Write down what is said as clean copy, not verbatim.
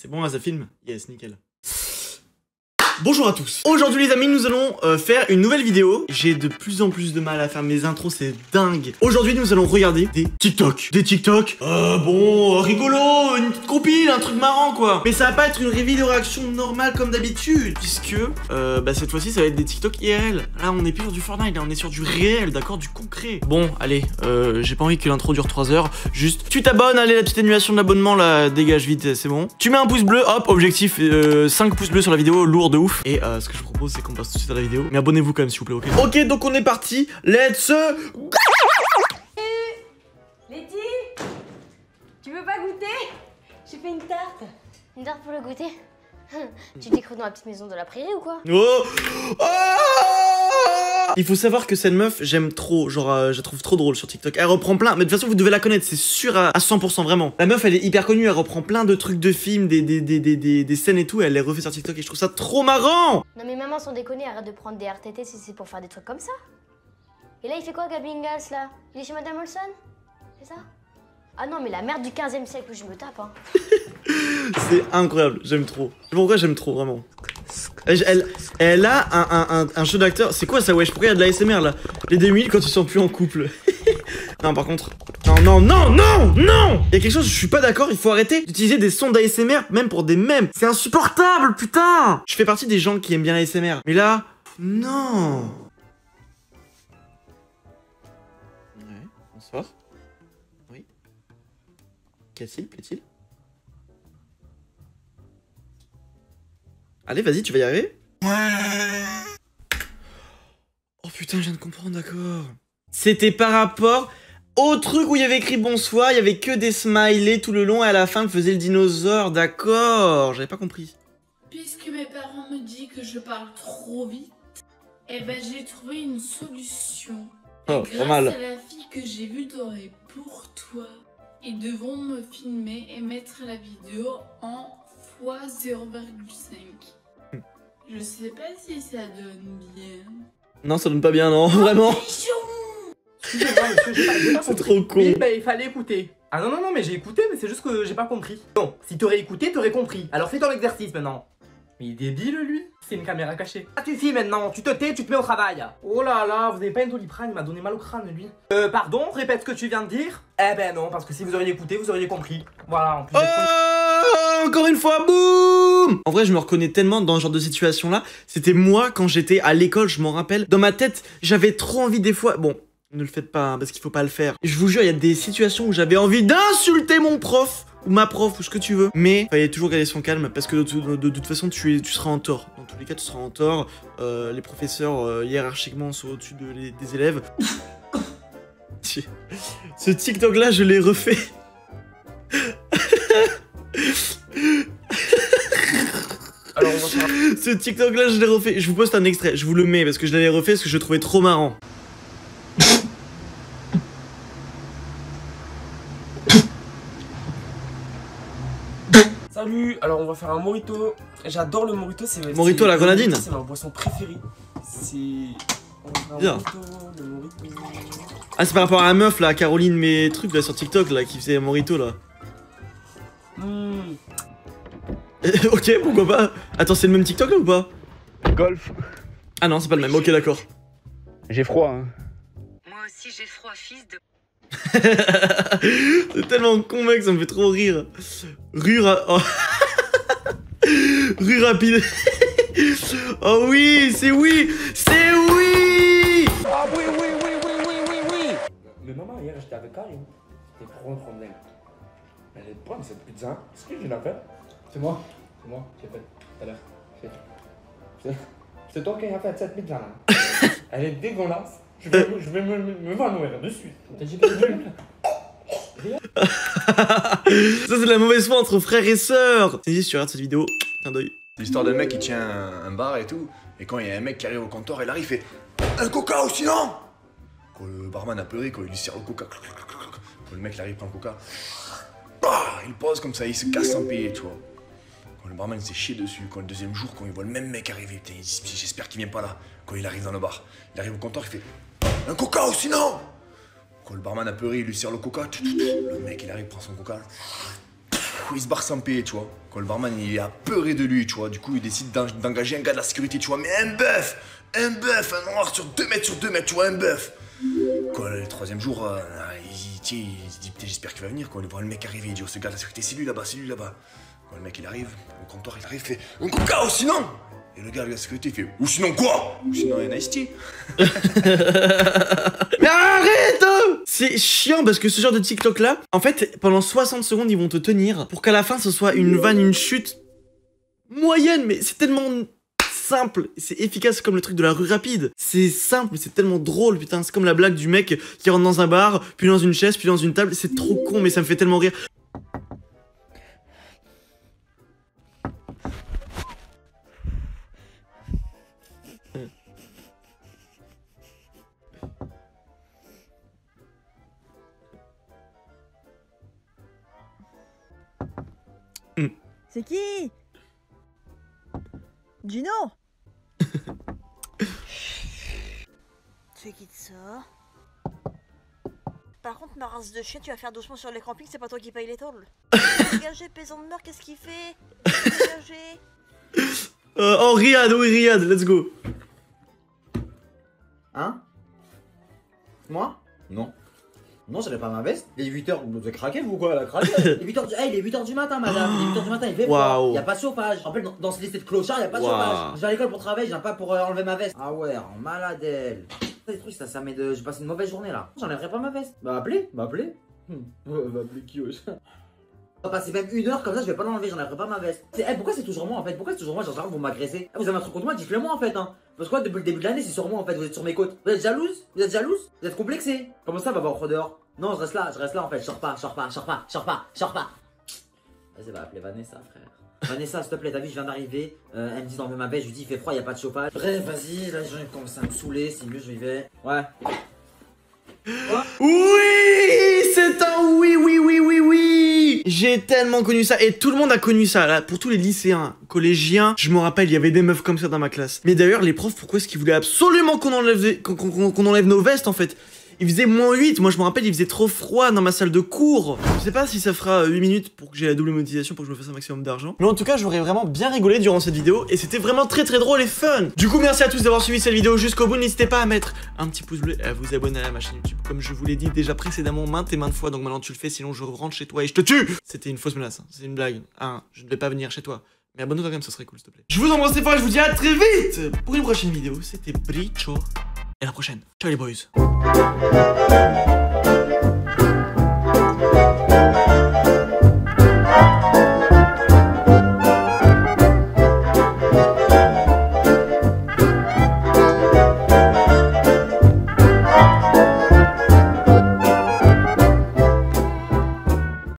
C'est bon là, ça filme? Yes, nickel. Bonjour à tous. Aujourd'hui les amis, nous allons faire une nouvelle vidéo. J'ai de plus en plus de mal à faire mes intros, c'est dingue. Aujourd'hui nous allons regarder des TikTok. Des TikTok bon, rigolo, une petite compile, un truc marrant quoi. Mais ça va pas être une vidéo réaction normale comme d'habitude, puisque cette fois-ci ça va être des TikTok IRL. Là on est plus sur du Fortnite, là on est sur du réel, d'accord, du concret. Bon allez, j'ai pas envie que l'intro dure 3 heures. Juste, tu t'abonnes, allez la petite annulation de l'abonnement là, dégage vite, c'est bon. Tu mets un pouce bleu, hop, objectif 5 pouces bleus sur la vidéo, lourd de ouf. Et ce que je propose c'est qu'on passe tout de suite à la vidéo. Mais abonnez-vous quand même s'il vous plaît, ok? Ok, donc on est parti, let's go. Letty, tu veux pas goûter? J'ai fait une tarte. Une tarte pour le goûter? Tu t'es cru dans la petite maison de la prairie ou quoi? Oh, il faut savoir que cette meuf, j'aime trop, genre je la trouve trop drôle sur TikTok. Elle reprend plein, mais de toute façon vous devez la connaître, c'est sûr à 100% vraiment. La meuf elle est hyper connue, elle reprend plein de trucs de films, des scènes et tout, et elle les refait sur TikTok et je trouve ça trop marrant. Non mais maman, sans déconner, arrête de prendre des RTT si c'est pour faire des trucs comme ça. Et là il fait quoi Gabingas là? Il est chez Madame Olson? C'est ça? Ah non mais la merde du 15e siècle, je me tape hein. C'est incroyable, j'aime trop. Je sais pas pourquoi j'aime trop, vraiment. Elle a un jeu d'acteur. C'est quoi ça, wesh? Pourquoi il y a de la SMR là? Les 2000 quand ils sont plus en couple. Non, par contre. Non! Il y a quelque chose, je suis pas d'accord, il faut arrêter d'utiliser des sons d'ASMR, même pour des mèmes. C'est insupportable, putain! Je fais partie des gens qui aiment bien l'ASMR. Mais là, non! Ouais, bonsoir. Oui. Qu'y a-t-il, plaît-il? Allez, vas-y, tu vas y arriver. Oh putain, je viens de comprendre, d'accord. C'était par rapport au truc où il y avait écrit bonsoir, il y avait que des smileys tout le long et à la fin, il faisait le dinosaure, d'accord. J'avais pas compris. Puisque mes parents me disent que je parle trop vite, eh ben j'ai trouvé une solution. Oh, Et pas mal. grâce à la fille que j'ai vue d'aurait pour toi, ils devront me filmer et mettre la vidéo en x0,5. Je sais pas si ça donne bien. Non, ça donne pas bien, non, vraiment. C'est trop con. Oui, bah, il fallait écouter. Ah non, mais j'ai écouté, mais c'est juste que j'ai pas compris. Non, si t'aurais écouté, t'aurais compris. Alors fais ton exercice maintenant. Mais il est débile, lui. C'est une caméra cachée. Ah, tu filmes maintenant, tu te tais, tu te mets au travail. Oh là là, vous avez pas une doliprane, il m'a donné mal au crâne, lui. Pardon, répète ce que tu viens de dire. Eh ben non, parce que si vous auriez écouté, vous auriez compris. Voilà, en plus. Encore une fois, boum! En vrai, je me reconnais tellement dans ce genre de situation-là. C'était moi quand j'étais à l'école, je m'en rappelle. Dans ma tête, j'avais trop envie des fois. Bon, ne le faites pas, hein, parce qu'il faut pas le faire. Je vous jure, il y a des situations où j'avais envie d'insulter mon prof, ou ma prof, ou ce que tu veux. Mais il fallait toujours garder son calme, parce que de toute façon, tu seras en tort. Dans tous les cas, tu seras en tort. Les professeurs, hiérarchiquement, sont au-dessus des élèves. Ce TikTok-là, je l'ai refait. Alors, on va faire... Ce TikTok là je l'ai refait, je vous poste un extrait, je vous le mets parce que je l'avais refait parce que je le trouvais trop marrant. Salut, alors on va faire un morito. J'adore le morito, c'est... Morito à la grenadine. C'est ma boisson préférée. C'est... On va faire un Bien. morito, le morito... Ah c'est par rapport à la meuf là, Caroline mes trucs là sur TikTok là qui faisait un morito là. Ok, pourquoi pas. Attends, c'est le même TikTok là ou pas? Golf. Ah non, c'est pas le même, ok d'accord. J'ai froid, hein. Moi aussi j'ai froid, fils de... C'est tellement con mec, ça me fait trop rire. Oh. Rue rapide. Oh oui, c'est oui. C'est oui. Ah oui. Mais maman, hier j'étais avec Karim. C'était trop dingue. Elle est bonne cette pizza. Est-ce que je l'ai fait? C'est moi qui ai fait tout à l'heure. C'est toi qui as fait cette pizza là. Elle est dégueulasse. Je vais me vanouir dessus. Ça c'est de la mauvaise foi entre frères et sœurs. Si tu regardes cette vidéo, clin d'œil. L'histoire d'un mec qui tient un bar et tout, et quand il y a un mec qui arrive au comptoir, il arrive, il fait un coca ou sinon. Quand le barman a pleuré, quand il lui sert le coca, quand le mec il arrive, prend le coca, il pose comme ça, il se casse sans payer, tu vois. Quand le barman s'est chié dessus, quand le deuxième jour, quand il voit le même mec arriver, putain, il dit j'espère qu'il vient pas là. Quand il arrive dans le bar, il arrive au comptoir, il fait un coca ou sinon. Quand le barman a pleuré, il lui sert le coca, le mec il arrive, prend son coca. il se barre sans payer, tu vois. Quand le barman il est apeuré de lui, tu vois. Du coup, il décide d'engager un gars de la sécurité, tu vois. Mais un bœuf, un noir sur 2 mètres, tu vois, un bœuf. Quand le 3e jour, il se dit, putain, j'espère qu'il va venir. Quand on voit le mec arriver, il dit, oh, ce gars de la sécurité, c'est lui là-bas. Quand le mec il arrive, au comptoir, il arrive, il fait un coca ou sinon. Et le gars de la sécurité, il fait, ou sinon quoi? Ou sinon un iced tea. Mais arrête hein. C'est chiant parce que ce genre de TikTok là, en fait, pendant 60 secondes, ils vont te tenir pour qu'à la fin, ce soit une vanne, une chute moyenne, mais c'est tellement simple, c'est efficace comme le truc de la rue rapide. C'est simple, mais c'est tellement drôle, putain. C'est comme la blague du mec qui rentre dans un bar, puis dans une chaise, puis dans une table. C'est trop con, mais ça me fait tellement rire. C'est qui? Gino. Tu es qui de ça? Par contre, ma race de chien, tu vas faire doucement sur les campings, c'est pas toi qui paye les tôles. Dégagez, paysan de mort, qu'est-ce qu'il fait? Dégagez. Oh, Riyad, oui, Riyad, let's go. Hein? Moi? Non. Non, j'avais pas ma veste. Il est 8h, vous avez craqué vous quoi? Elle a craqué. Il est 8h du matin, madame. Il est 8h du matin, il fait froid. Y a pas de chauffage. En fait, dans ce lycée de clochard, y a pas de chauffage. Je vais à l'école pour travailler, je viens pas pour enlever ma veste. Ah ouais, en malade elle. Des trucs, ça met de. J'ai passé une mauvaise journée là. J'enlèverai pas ma veste. Bah appelez. Va appeler qui wesh? On va passer même 1 heure comme ça, je vais pas l'enlever, j'enlèverai pas ma veste. Pourquoi c'est toujours moi en fait? Pourquoi c'est toujours moi? Genre, vous m'agressez. Vous avez un truc contre moi, dites-le moi en fait. Hein. Parce que quoi, depuis le début de l'année, c'est sur moi en fait, vous êtes sur mes côtes. Vous êtes jalouse? Vous êtes jalouse? Vous êtes complexé? Comment ça va voir au dehors? Non, je reste là en fait, je sors pas. Vas-y, va appeler Vanessa, frère. Vanessa, s'il te plaît, t'as vu, je viens d'arriver. Elle me dit d'enlever ma veste, je lui dis, il fait froid, y a pas de chauffage. Bref, vas-y, là, j'ai commencé à me saouler, c'est mieux, je y vais. Ouais. Oui, c'est un oui. J'ai tellement connu ça et tout le monde a connu ça. Là, pour tous les lycéens, collégiens, je me rappelle, il y avait des meufs comme ça dans ma classe. Mais d'ailleurs, les profs, pourquoi est-ce qu'ils voulaient absolument qu'on enlève nos vestes en fait? Il faisait -8, moi je me rappelle, il faisait trop froid dans ma salle de cours. Je sais pas si ça fera 8 minutes pour que j'ai la double monétisation, pour que je me fasse un maximum d'argent. Mais en tout cas, j'aurais vraiment bien rigolé durant cette vidéo et c'était vraiment très drôle et fun. Du coup, merci à tous d'avoir suivi cette vidéo jusqu'au bout. N'hésitez pas à mettre un petit pouce bleu et à vous abonner à ma chaîne YouTube. Comme je vous l'ai dit déjà précédemment maintes et maintes fois, donc maintenant tu le fais, sinon je rentre chez toi et je te tue. C'était une fausse menace, hein. C'est une blague. Je ne vais pas venir chez toi. Mais abonne-toi quand même, ça serait cool s'il te plaît. Je vous embrasse fort et je vous dis à très vite pour une prochaine vidéo. C'était Bricho. Et à la prochaine. Ciao les boys.